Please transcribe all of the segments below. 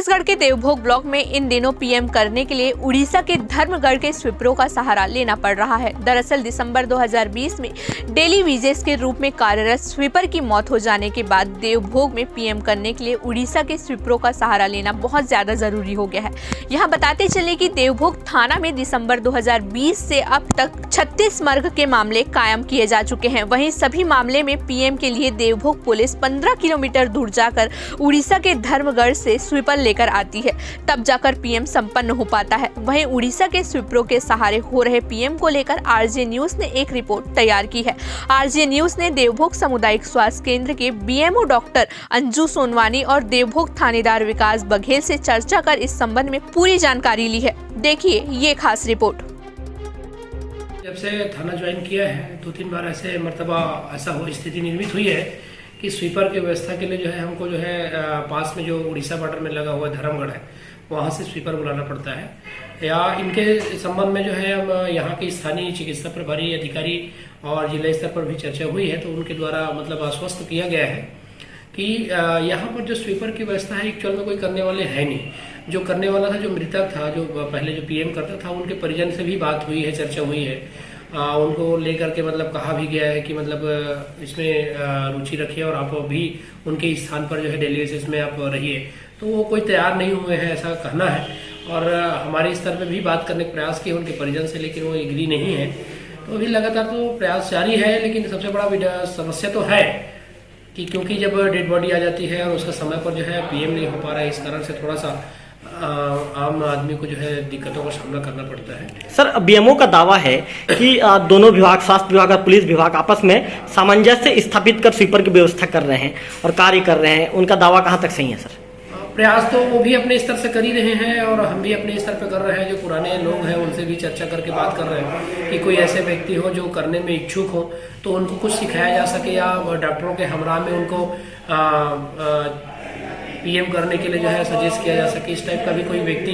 छत्तीसगढ़ के देवभोग ब्लॉक में इन दिनों पीएम करने के लिए उड़ीसा के धर्मगढ़ के स्वीपरों का सहारा लेना पड़ रहा है। दरअसल दिसंबर 2020 में डेली वेजेस के रूप में कार्यरत स्वीपर की मौत हो जाने के बाद देवभोग में पीएम करने के लिए उड़ीसा के स्वीपरों का सहारा लेना बहुत ज्यादा जरूरी हो गया है। यहाँ बताते चले कि देवभोग थाना में दिसंबर 2020 से अब तक 36 मर्ग के मामले कायम किए जा चुके हैं। वहीं सभी मामले में पीएम के लिए देवभोग पुलिस 15 किलोमीटर दूर जाकर उड़ीसा के धर्मगढ़ से स्वीपर लेकर आती है, तब जाकर पीएम संपन्न हो पाता है। वहीं उड़ीसा के स्वीपरों के सहारे हो रहे पीएम को लेकर आरजे न्यूज ने एक रिपोर्ट तैयार की है। आरजे न्यूज ने देवभोग सामुदायिक स्वास्थ्य केंद्र के बीएमओ डॉक्टर अंजू सोनवानी और देवभोग थानेदार विकास बघेल से चर्चा कर इस संबंध में पूरी जानकारी ली है। देखिए ये खास रिपोर्ट। जब से थाना ज्वाइन किया है 2-3 बार ऐसे मर्तबा ऐसा हो स्थिति निर्मित हुई है कि स्वीपर की व्यवस्था के लिए जो है हमको जो है पास में जो उड़ीसा बॉर्डर में लगा हुआ धर्मगढ़ है वहाँ से स्वीपर बुलाना पड़ता है, या इनके संबंध में जो है हम यहाँ के स्थानीय चिकित्सा प्रभारी अधिकारी और जिला स्तर पर भी चर्चा हुई है, तो उनके द्वारा मतलब आश्वस्त किया गया है कि यहाँ पर जो स्वीपर की व्यवस्था है एक्चुअल में कोई करने वाले है नहीं। जो करने वाला था, जो मृतक था, जो पहले जो पीएम करता था, उनके परिजन से भी बात हुई है, चर्चा हुई है। उनको लेकर के मतलब कहा भी गया है कि मतलब इसमें रुचि रखिए और आप भी उनके स्थान पर जो है डेली बेसिस में आप रहिए, तो वो कोई तैयार नहीं हुए हैं ऐसा कहना है। और हमारे स्तर पे भी बात करने का प्रयास किए उनके परिजन से, लेकिन वो एग्री नहीं है। तो अभी लगातार तो प्रयास जारी है, लेकिन सबसे बड़ा समस्या तो है कि क्योंकि जब डेड बॉडी आ जाती है और उसका समय पर जो है पीएम नहीं हो पा रहा है, इस कारण से थोड़ा सा आम आदमी को जो है दिक्कतों का सामना करना पड़ता है। सर, बीएमओ का दावा है कि दोनों विभाग, स्वास्थ्य विभाग और पुलिस विभाग आपस में सामंजस्य स्थापित कर स्वीपर की व्यवस्था कर रहे हैं और कार्य कर रहे हैं, उनका दावा कहां तक सही है सर? प्रयास तो वो भी अपने स्तर से कर ही रहे हैं और हम भी अपने स्तर पे कर रहे हैं। जो पुराने लोग हैं उनसे भी चर्चा करके बात कर रहे हैं कि कोई ऐसे व्यक्ति हो जो करने में इच्छुक हो तो उनको कुछ सिखाया जा सके, या डॉक्टरों के हमरा में उनको पीएम करने के लिए जो है सजेस्ट किया जा सके। इस टाइप का भी कोई व्यक्ति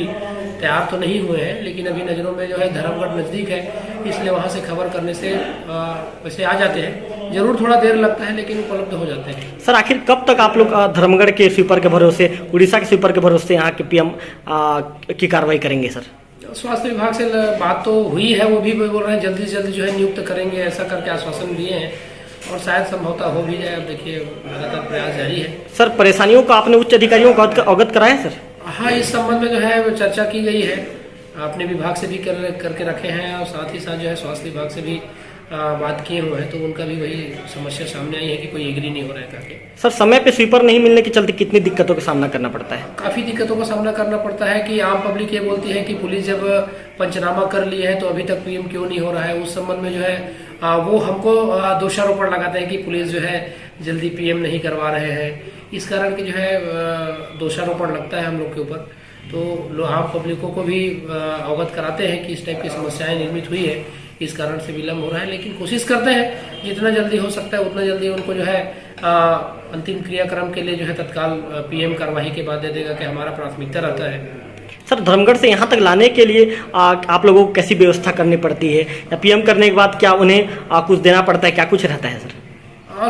तैयार तो नहीं हुए हैं, लेकिन अभी नज़रों में जो है धर्मगढ़ नज़दीक है, इसलिए वहाँ से खबर करने से वैसे आ जाते हैं। जरूर थोड़ा देर लगता है लेकिन उपलब्ध हो जाते हैं। सर, आखिर कब तक आप लोग धर्मगढ़ के स्वीपर के भरोसे, उड़ीसा के स्वीपर के भरोसे यहाँ के पीएम की कार्रवाई करेंगे सर? स्वास्थ्य विभाग से बात तो हुई है, वो भी बोल रहे हैं जल्दी से जल्दी जो है नियुक्त करेंगे, ऐसा करके आश्वासन दिए हैं और शायद संभवतः हो भी जाए। अब देखिए लगातार प्रयास जारी है। सर, परेशानियों को आपने उच्च अधिकारियों को अवगत कराया है सर? हाँ, इस संबंध में जो है चर्चा की गई है, अपने विभाग से भी करके रखे हैं और साथ ही साथ जो है स्वास्थ्य विभाग से भी बात किए हुए हैं, तो उनका भी वही समस्या सामने आई है कि कोई एग्री नहीं हो रहा है करके। सर, समय पे स्वीपर नहीं मिलने के चलते कितनी दिक्कतों का सामना करना पड़ता है? काफी दिक्कतों का सामना करना पड़ता है कि आम पब्लिक ये बोलती है कि पुलिस जब पंचनामा कर ली है तो अभी तक पीएम क्यों नहीं हो रहा है। उस संबंध में जो है वो हमको दोषारोपण लगाते हैं कि पुलिस जो है जल्दी पीएम नहीं करवा रहे हैं। इस कारण की जो है दोषारोपण लगता है हम लोग के ऊपर, तो आम पब्लिकों को भी अवगत कराते हैं कि इस टाइप की समस्याएं निर्मित हुई है, इस कारण से विलम्ब हो रहा है। लेकिन कोशिश करते हैं जितना जल्दी हो सकता है उतना जल्दी उनको जो है अंतिम क्रियाक्रम के लिए जो है तत्काल पीएम कार्यवाही के बाद दे देगा कि हमारा प्राथमिकता रहता है। सर, धर्मगढ़ से यहाँ तक लाने के लिए आप लोगों को कैसी व्यवस्था करनी पड़ती है, या पीएम करने के बाद क्या उन्हें कुछ देना पड़ता है, क्या कुछ रहता है सर?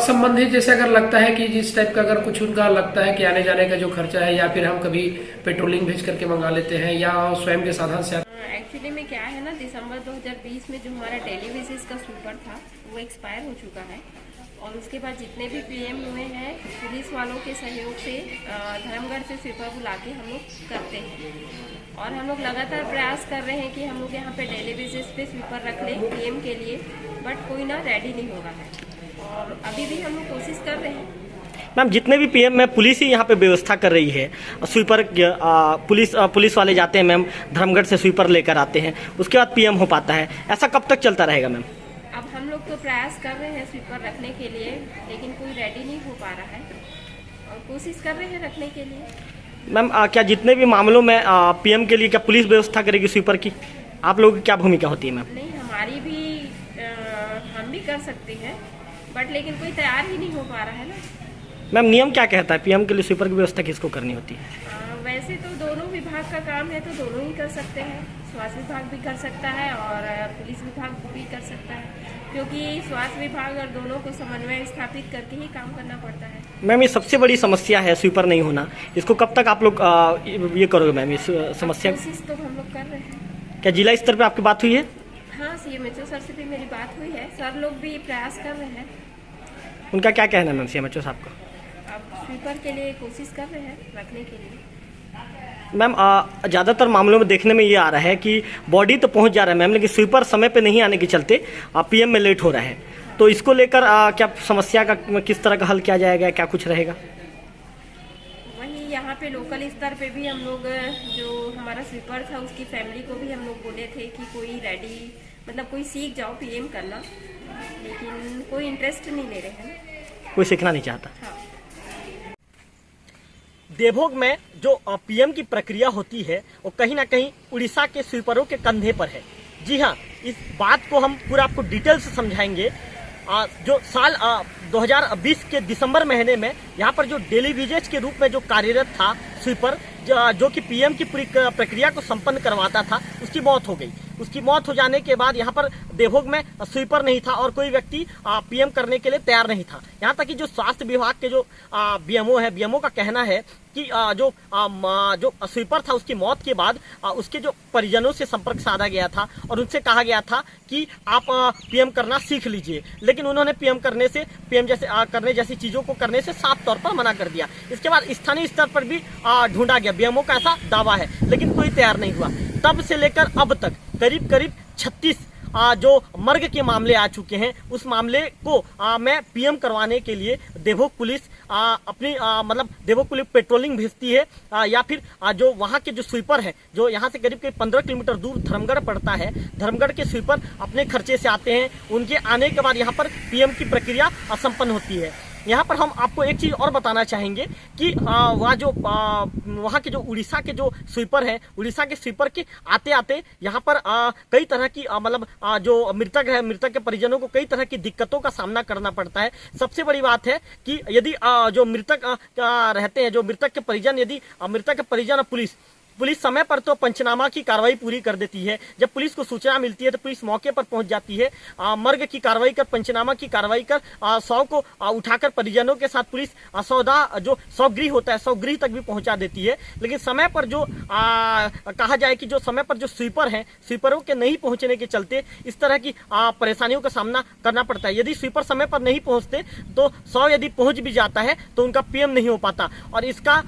संबंधित जैसे अगर लगता है कि जिस टाइप का अगर कुछ उनका लगता है कि आने जाने का जो खर्चा है, या फिर हम कभी पेट्रोलिंग भेज करके मंगा लेते हैं या स्वयं के साधन से। एक्चुअली में क्या है ना, दिसंबर 2020 में जो हमारा डेली बेसिस का स्वीपर था वो एक्सपायर हो चुका है, और उसके बाद जितने भी पीएम हुए हैं पुलिस वालों के सहयोग से धर्मगढ़ से स्वीपर बुला के हम लोग करते हैं, और हम लोग लगातार प्रयास कर रहे हैं कि हम लोग यहाँ पे डेली बेसिस पे स्वीपर रख लें पीएम के लिए, बट कोई ना रेडी नहीं हो रहा है और अभी भी हम लोग कोशिश कर रहे हैं। मैम, जितने भी पीएम में पुलिस ही यहाँ पे व्यवस्था कर रही है, स्वीपर पुलिस वाले जाते हैं मैम, धर्मगढ़ से स्वीपर लेकर आते हैं, उसके बाद पीएम हो पाता है, ऐसा कब तक चलता रहेगा मैम? अब हम लोग तो प्रयास कर रहे हैं स्वीपर रखने के लिए, लेकिन कोई रेडी नहीं हो पा रहा है और कोशिश कर रहे हैं रखने के लिए। मैम, क्या जितने भी मामलों में पीएम के लिए क्या पुलिस व्यवस्था करेगी स्वीपर की? आप लोगों की क्या भूमिका होती है मैम? नहीं, हमारी भी हम भी कर सकते हैं, बट लेकिन कोई तैयार ही नहीं हो पा रहा है ना। मैम, नियम क्या कहता है पीएम के लिए स्वीपर की व्यवस्था किसको करनी होती है? वैसे तो दोनों विभाग का काम है, तो दोनों ही कर सकते हैं। स्वास्थ्य विभाग भी कर सकता है और पुलिस विभाग भी कर सकता है, क्योंकि स्वास्थ्य विभाग और दोनों को समन्वय स्थापित करके ही काम करना पड़ता है। मैम, ये सबसे बड़ी समस्या है स्वीपर नहीं होना, इसको कब तक आप लोग ये करोगे मैम, इस समस्या? कोशिश तो हम लोग कर रहे हैं। क्या जिला स्तर पे आपकी बात हुई है? हाँ, CMHO सर से भी मेरी बात हुई है, सर लोग भी प्रयास कर रहे हैं। उनका क्या कहना है मैम CMHO साहब का? अब स्वीपर के लिए कोशिश कर रहे हैं रखने के लिए। मैम, ज़्यादातर मामलों में देखने में ये आ रहा है कि बॉडी तो पहुंच जा रहा है मैम, लेकिन स्वीपर समय पे नहीं आने के चलते PM में लेट हो रहा है। तो इसको लेकर क्या समस्या का किस तरह का हल किया जाएगा, क्या कुछ रहेगा? वही यहाँ पे लोकल स्तर पे भी हम लोग, जो हमारा स्वीपर था उसकी फैमिली को भी हम लोग बोले थे कि कोई रेडी, मतलब कोई सीख जाओ PM करना, लेकिन कोई इंटरेस्ट नहीं ले रहे हैं। कोई सीखना नहीं चाहता। हाँ। देवभोग में जो PM की प्रक्रिया होती है वो कहीं ना कहीं उड़ीसा के स्वीपरों के कंधे पर है। जी हाँ, इस बात को हम पूरा आपको डिटेल से समझाएंगे। जो साल 2020 के दिसंबर महीने में यहाँ पर जो डेली विजेज के रूप में जो कार्यरत था स्वीपर, जो कि PM की पूरी प्रक्रिया को संपन्न करवाता था, उसकी मौत हो गई। उसकी मौत हो जाने के बाद यहाँ पर देवभोग में स्वीपर नहीं था और कोई व्यक्ति PM करने के लिए तैयार नहीं था। यहाँ तक कि जो स्वास्थ्य विभाग के जो BMO है, BMO का कहना है कि जो स्वीपर था उसकी मौत के बाद उसके जो परिजनों से संपर्क साधा गया था और उनसे कहा गया था कि आप PM करना सीख लीजिए, लेकिन उन्होंने PM करने जैसी चीजों को करने से साफ तौर पर मना कर दिया। इसके बाद स्थानीय स्तर पर भी ढूंढा गया, BMO का ऐसा दावा है, लेकिन कोई तैयार नहीं हुआ। तब से लेकर अब तक करीब 36 जो मर्ग के मामले आ चुके हैं, उस मामले को मैं PM करवाने के लिए देवभोग पुलिस अपनी मतलब देवभोग पुलिस पेट्रोलिंग भेजती है, या फिर जो वहाँ के जो स्वीपर है, जो यहाँ से करीब 15 किलोमीटर दूर धर्मगढ़ पड़ता है, धर्मगढ़ के स्वीपर अपने खर्चे से आते हैं। उनके आने के बाद यहाँ पर PM की प्रक्रिया संपन्न होती है। यहाँ पर हम आपको एक चीज और बताना चाहेंगे कि वहाँ के जो उड़ीसा के जो स्वीपर हैं, उड़ीसा के स्वीपर के आते आते यहाँ पर कई तरह की मतलब जो मृतक है, मृतक के परिजनों को कई तरह की दिक्कतों का सामना करना पड़ता है। सबसे बड़ी बात है कि यदि जो मृतक रहते हैं, जो मृतक के परिजन, यदि मृतक के परिजन पुलिस समय पर तो पंचनामा की कार्रवाई पूरी कर देती है। जब पुलिस को सूचना मिलती है तो पुलिस मौके पर पहुंच जाती है, मर्ग की कार्रवाई कर, पंचनामा की कार्रवाई कर, शव को उठाकर परिजनों के साथ पुलिस जो शवगृह होता है, शवगृह तक भी पहुंचा देती है। लेकिन समय पर जो कहा जाए कि जो समय पर जो स्वीपर हैं, स्वीपरों के नहीं पहुंचने के चलते इस तरह की परेशानियों का सामना करना पड़ता है। यदि स्वीपर समय पर नहीं पहुंचते तो शव यदि पहुंच भी जाता है तो उनका PM नहीं हो पाता, और इसका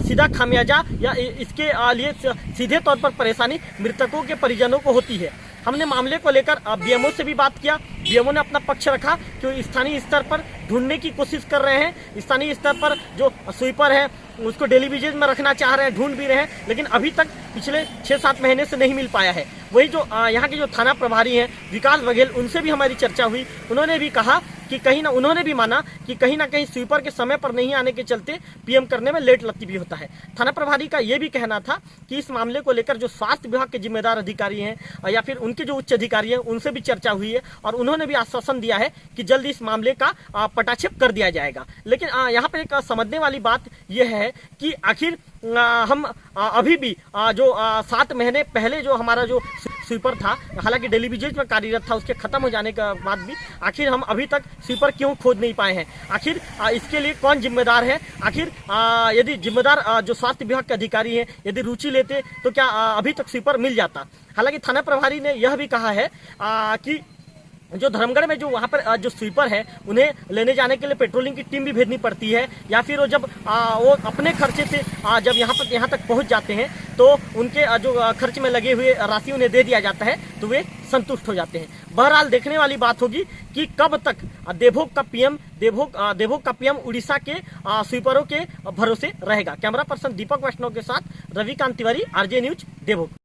सीधा खामियाजा या इसके लिए सीधे तौर पर परेशानी मृतकों के परिजनों को होती है। हमने मामले को लेकर BMO से भी बात किया। BMO ने अपना पक्ष रखा कि स्थानीय स्तर पर ढूंढने की कोशिश कर रहे हैं। स्थानीय स्तर पर जो स्वीपर है उसको डेली विजेज में रखना चाह रहे हैं, ढूंढ भी रहे हैं, लेकिन अभी तक पिछले 6-7 महीने से नहीं मिल पाया है। वही जो यहाँ के जो थाना प्रभारी हैं विकास बघेल, उनसे भी हमारी चर्चा हुई। उन्होंने भी कहा कि उन्होंने भी माना कि कहीं ना कहीं स्वीपर के समय पर नहीं आने के चलते PM करने में लेट लगती भी होता है। थाना प्रभारी का ये भी कहना था कि इस मामले को लेकर जो स्वास्थ्य विभाग के जिम्मेदार अधिकारी हैं या फिर उनके जो उच्च अधिकारी हैं, उनसे भी चर्चा हुई है और उन्होंने भी आश्वासन दिया है कि जल्द इस मामले का पटाक्षेप कर दिया जाएगा। लेकिन यहाँ पर एक समझने वाली बात यह है कि आखिर हम अभी भी जो 7 महीने पहले जो हमारा जो स्वीपर था, हालांकि डेली विजेज में कार्यरत था, उसके खत्म हो जाने के बाद भी आखिर हम अभी तक स्वीपर क्यों खोज नहीं पाए हैं? आखिर इसके लिए कौन जिम्मेदार है? आखिर यदि जिम्मेदार जो स्वास्थ्य विभाग के अधिकारी हैं यदि रुचि लेते तो क्या अभी तक स्वीपर मिल जाता? हालांकि थाना प्रभारी ने यह भी कहा है कि जो धर्मगढ़ में जो वहाँ पर जो स्वीपर है उन्हें लेने जाने के लिए पेट्रोलिंग की टीम भी भेजनी पड़ती है, या फिर वो जब वो अपने खर्चे से जब यहाँ तक पहुँच जाते हैं तो उनके जो खर्च में लगे हुए राशि उन्हें दे दिया जाता है तो वे संतुष्ट हो जाते हैं। बहरहाल देखने वाली बात होगी कि कब तक देवभोग का PM उड़ीसा के स्वीपरों के भरोसे रहेगा। कैमरा पर्सन दीपक वैष्णव के साथ रविकांत तिवारी, RJ न्यूज, देवभोग।